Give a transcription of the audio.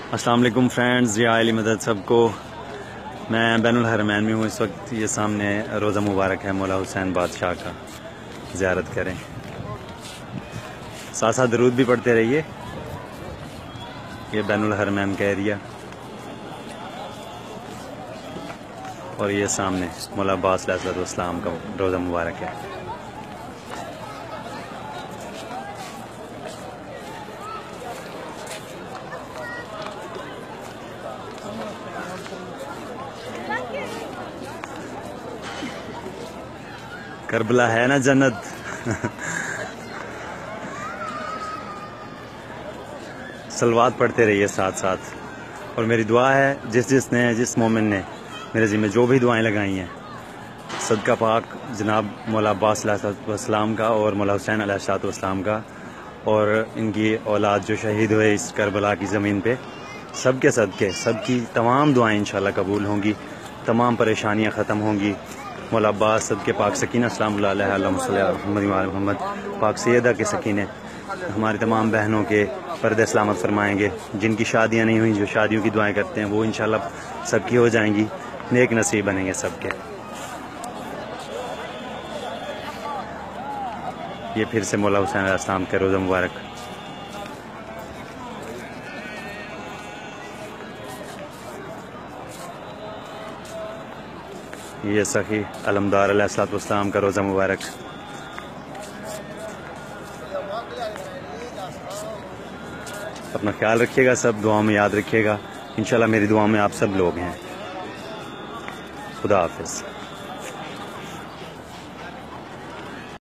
अस्सलाम वालेकुम फ्रेंड्स, या अली मदद सबको। मैं बैनुल हरमैन में हूँ इस वक्त। ये सामने रोज़ा मुबारक है मौला हुसैन बादशाह का, ज़ियारत करें। साथ साथ दरूद भी पढ़ते रहिए। ये बैनुल हरमैन का एरिया और ये सामने मौला अब्बास अलैहिस्सलाम का रोज़ा मुबारक है। करबला है ना जन्नत। सलवात पढ़ते रहिए साथ साथ। और मेरी दुआ है जिस मोमिन ने मेरे ज़िम्मे जो भी दुआएं लगाई हैं, सदका पाक जनाब मौला अब्बास अलैहिस्सलाम का और मौला हुसैन अलैहिस्सलाम का और इनकी औलाद जो शहीद हुए इस करबला की ज़मीन पे, सब के सदके सबकी तमाम दुआएं इंशाल्लाह कबूल होंगी, तमाम परेशानियां ख़त्म होंगी। मौला अब्बास सदके पाक सकीना सलामुल्लाह अलैहि मोहम्मद पाक सैयदा के सकीने हमारी तमाम बहनों के पर्दे सलामत फरमाएंगे। जिनकी शादियां नहीं हुई, जो शादियों की दुआएं करते हैं, वो इंशाल्लाह सबकी हो जाएंगी, नेक नसीब बनेंगे सबके। ये फिर से मौला हुसैन अलैहिस्सलाम का रोज़ा मुबारक। ये सखी अलमदार अलैहिस्सलाम का रोज़ा मुबारक। अपना ख्याल रखिएगा, सब दुआ में याद रखिएगा। इंशाल्लाह मेरी दुआ में आप सब लोग हैं। खुदा हाफिज़।